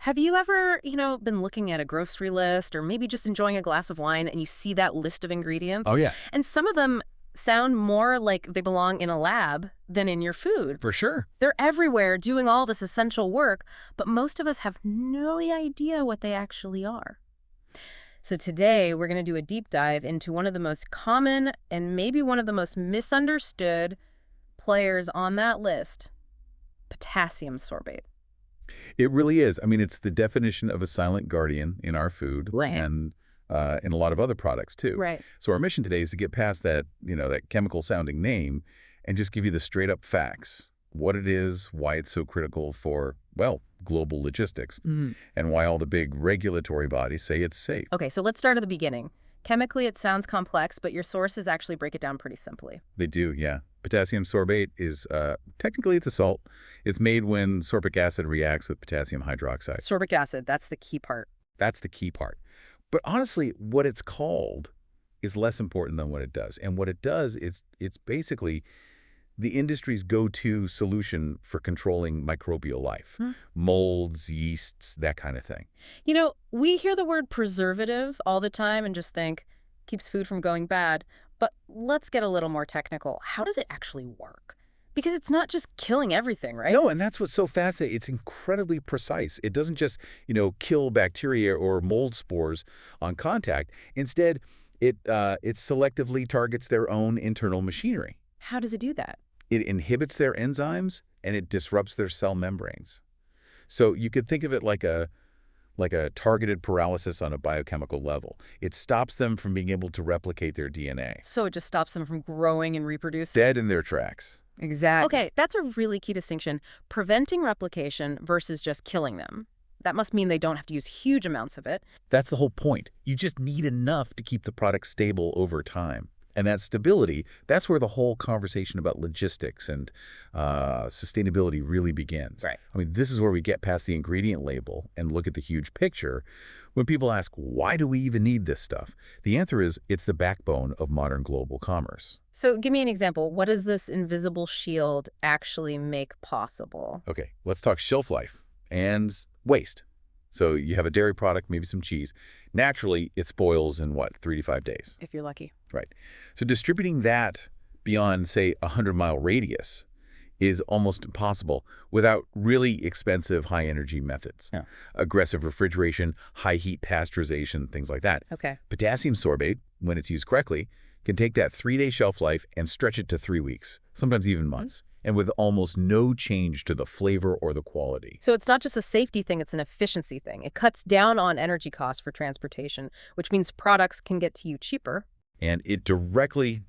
Have you ever, been looking at a grocery list or maybe just enjoying a glass of wine and you see that list of ingredients? Oh, yeah, And some of them sound more like they belong in a lab than in your food. for sure. They're everywhere doing all this essential work, but most of us have no idea what they actually are. So today we're going to do a deep dive into one of the most common and maybe one of the most misunderstood players on that list, potassium sorbate. It really is. I mean, it's the definition of a silent guardian in our food Right. and in a lot of other products, too. Right. So our mission today is to get past that, that chemical-sounding name and just give you the straight-up facts, what it is, why it's so critical for, well, global logistics, and why all the big regulatory bodies say it's safe. Okay, so let's start at the beginning. Chemically, it sounds complex, but your sources actually break it down pretty simply. They do, yeah. Potassium sorbate is, technically it's a salt. It's made when sorbic acid reacts with potassium hydroxide. Sorbic acid, that's the key part. That's the key part. But honestly, what it's called is less important than what it does. And what it does is it's basically the industry's go-to solution for controlling microbial life. Molds, yeasts, that kind of thing. We hear the word preservative all the time and just think, keeps food from going bad. But let's get a little more technical. How does it actually work? Because it's not just killing everything, right? No, and that's what's so fascinating. It's incredibly precise. It doesn't just, kill bacteria or mold spores on contact. Instead, it selectively targets their own internal machinery. How does it do that? It inhibits their enzymes, and it disrupts their cell membranes. So you could think of it like a targeted paralysis on a biochemical level. It stops them from being able to replicate their DNA. So it just stops them from growing and reproducing? Dead in their tracks. Exactly. Okay, that's a really key distinction. Preventing replication versus just killing them. That must mean they don't have to use huge amounts of it. That's the whole point. You just need enough to keep the product stable over time. And that stability, that's where the whole conversation about logistics and sustainability really begins. Right. I mean, this is where we get past the ingredient label and look at the huge picture. When people ask, why do we even need this stuff? The answer is, it's the backbone of modern global commerce. So give me an example. What does this invisible shield actually make possible? Okay, let's talk shelf life and waste. So you have a dairy product, maybe some cheese. Naturally, it spoils in, 3 to 5 days? If you're lucky. Right. So distributing that beyond, say, a 100-mile radius is almost impossible without really expensive high-energy methods. Yeah. Aggressive refrigeration, high-heat pasteurization, things like that. Okay. Potassium sorbate, when it's used correctly, can take that 3-day shelf life and stretch it to 3 weeks, sometimes even months, and with almost no change to the flavor or the quality. So it's not just a safety thing, it's an efficiency thing. It cuts down on energy costs for transportation, which means products can get to you cheaper. And it directly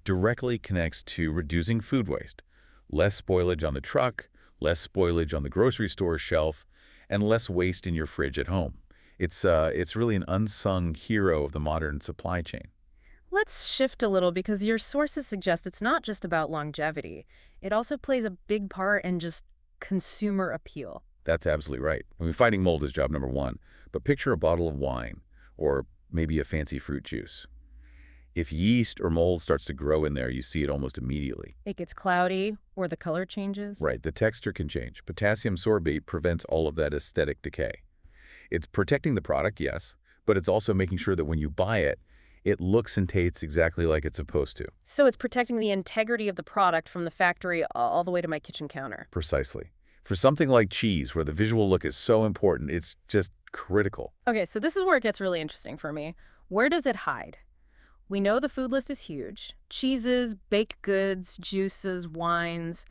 connects to reducing food waste. Less spoilage on the truck, less spoilage on the grocery store shelf, and less waste in your fridge at home. It's really an unsung hero of the modern supply chain. Let's shift a little because your sources suggest it's not just about longevity. It also plays a big part in just consumer appeal. That's absolutely right. I mean, fighting mold is job number one. But picture a bottle of wine or maybe a fancy fruit juice. If yeast or mold starts to grow in there, you see it almost immediately. It gets cloudy or the color changes. Right, the texture can change. Potassium sorbate prevents all of that aesthetic decay. It's protecting the product, yes, but it's also making sure that when you buy it, it looks and tastes exactly like it's supposed to. So it's protecting the integrity of the product from the factory all the way to my kitchen counter. Precisely. For something like cheese, where the visual look is so important, it's just critical. Okay, so this is where it gets really interesting for me. Where does it hide? We know the food list is huge. Cheeses, baked goods, juices, wines.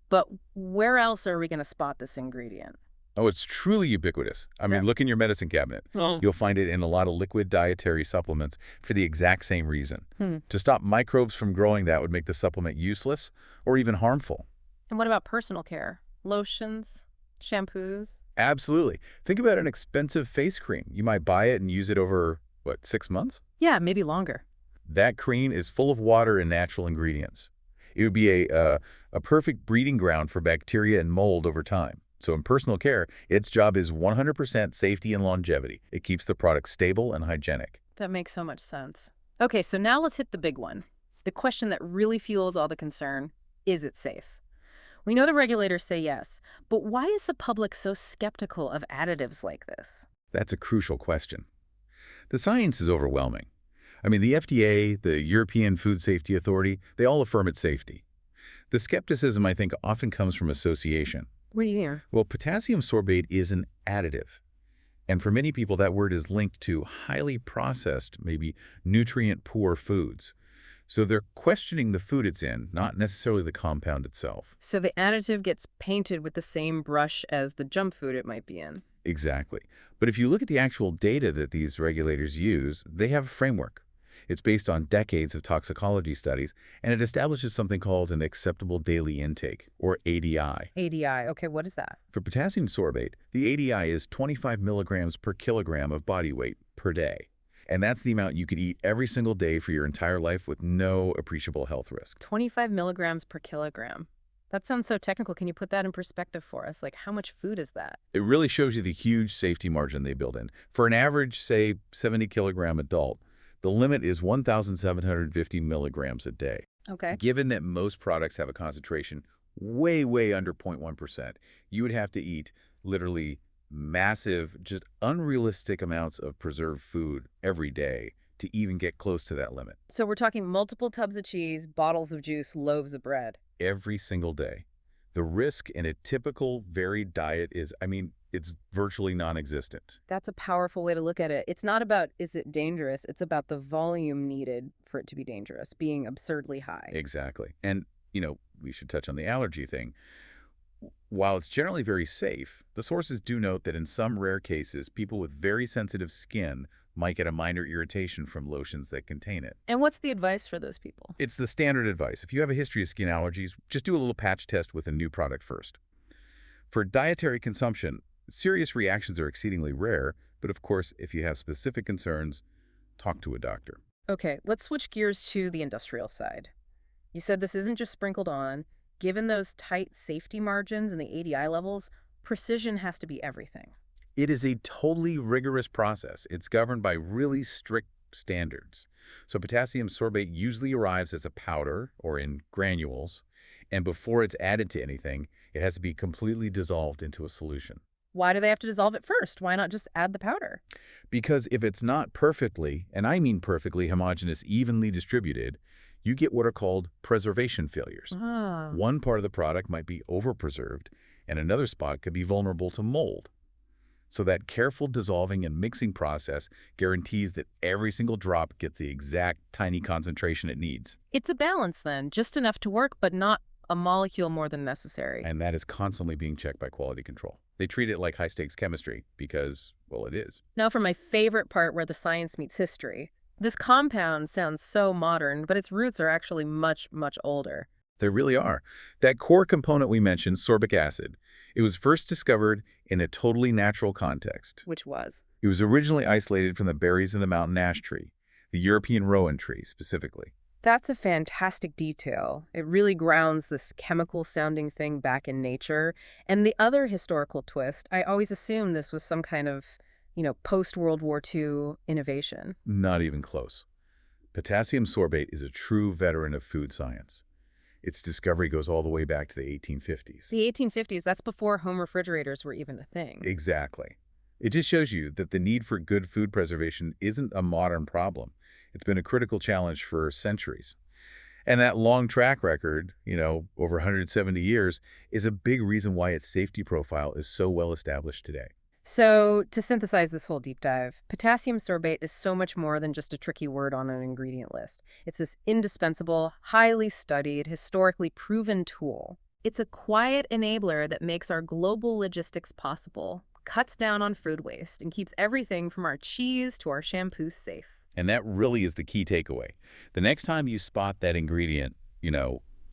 But where else are we going to spot this ingredient? Oh, it's truly ubiquitous. I mean, look in your medicine cabinet. Oh. You'll find it in a lot of liquid dietary supplements for the exact same reason. To stop microbes from growing, that would make the supplement useless or even harmful. And what about personal care? Lotions, shampoos? Absolutely. Think about an expensive face cream. You might buy it and use it over, 6 months? Yeah, maybe longer. That cream is full of water and natural ingredients. It would be a perfect breeding ground for bacteria and mold over time. So in personal care, its job is 100% safety and longevity. It keeps the product stable and hygienic. That makes so much sense. Okay, so now let's hit the big one. The question that really fuels all the concern, is it safe? We know the regulators say yes, but why is the public so skeptical of additives like this? That's a crucial question. The science is overwhelming. I mean, the FDA, the European Food Safety Authority, they all affirm its safety. The skepticism, I think, often comes from association. What do you hear? Well, potassium sorbate is an additive. And for many people, that word is linked to highly processed, maybe nutrient-poor foods. So they're questioning the food it's in, not necessarily the compound itself. So the additive gets painted with the same brush as the junk food it might be in. Exactly. But if you look at the actual data that these regulators use, they have a framework. It's based on decades of toxicology studies, and it establishes something called an acceptable daily intake, or ADI. ADI, okay, what is that? For potassium sorbate, the ADI is 25 milligrams per kilogram of body weight per day. And that's the amount you could eat every single day for your entire life with no appreciable health risk. 25 milligrams per kilogram. That sounds so technical. Can you put that in perspective for us? Like, how much food is that? It really shows you the huge safety margin they build in. For an average, say, 70-kilogram adult, the limit is 1,750 milligrams a day. Okay. Given that most products have a concentration way, way under 0.1%, you would have to eat literally massive, just unrealistic amounts of preserved food every day to even get close to that limit. So we're talking multiple tubs of cheese, bottles of juice, loaves of bread. Every single day. The risk in a typical varied diet is, it's virtually non-existent. That's a powerful way to look at it. It's not about, is it dangerous? It's about the volume needed for it to be dangerous, being absurdly high. Exactly. And, we should touch on the allergy thing. While it's generally very safe, the sources do note that in some rare cases, people with very sensitive skin might get a minor irritation from lotions that contain it. And what's the advice for those people? It's the standard advice. If you have a history of skin allergies, just do a little patch test with a new product first. For dietary consumption, serious reactions are exceedingly rare, but of course, if you have specific concerns, talk to a doctor. Okay, let's switch gears to the industrial side. You said this isn't just sprinkled on. Given those tight safety margins and the ADI levels, precision has to be everything. It is a totally rigorous process. It's governed by really strict standards. So potassium sorbate usually arrives as a powder or in granules, and before it's added to anything, it has to be completely dissolved into a solution. Why do they have to dissolve it first? Why not just add the powder? Because if it's not perfectly, and I mean perfectly homogeneous, evenly distributed, you get what are called preservation failures. Ah. One part of the product might be over-preserved, and another spot could be vulnerable to mold. So that careful dissolving and mixing process guarantees that every single drop gets the exact tiny concentration it needs. It's a balance then, just enough to work, but not a molecule more than necessary. And that is constantly being checked by quality control. They treat it like high-stakes chemistry because, well, it is. Now for my favorite part where the science meets history. This compound sounds so modern, but its roots are actually much, much older. They really are. That core component we mentioned, sorbic acid, it was first discovered in a totally natural context. Which was? It was originally isolated from the berries in the mountain ash tree, the European rowan tree specifically. That's a fantastic detail. It really grounds this chemical-sounding thing back in nature. And the other historical twist, I always assumed this was some kind of, post-World War II innovation. Not even close. Potassium sorbate is a true veteran of food science. Its discovery goes all the way back to the 1850s. The 1850s, that's before home refrigerators were even a thing. Exactly. It just shows you that the need for good food preservation isn't a modern problem. It's been a critical challenge for centuries. And that long track record, over 170 years, is a big reason why its safety profile is so well established today. So, to synthesize this whole deep dive, potassium sorbate is so much more than just a tricky word on an ingredient list. It's this indispensable, highly studied, historically proven tool. It's a quiet enabler that makes our global logistics possible, cuts down on food waste, and keeps everything from our cheese to our shampoo safe. And that really is the key takeaway. The next time you spot that ingredient,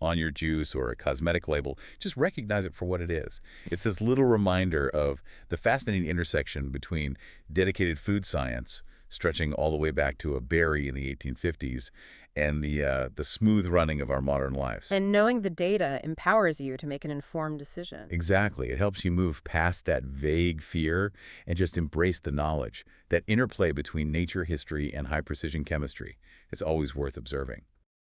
on your juice or a cosmetic label, just recognize it for what it is. It's this little reminder of the fascinating intersection between dedicated food science, stretching all the way back to a berry in the 1850s, and the smooth running of our modern lives. And knowing the data empowers you to make an informed decision. Exactly. It helps you move past that vague fear and just embrace the knowledge, that interplay between nature, history, and high-precision chemistry. It's always worth observing.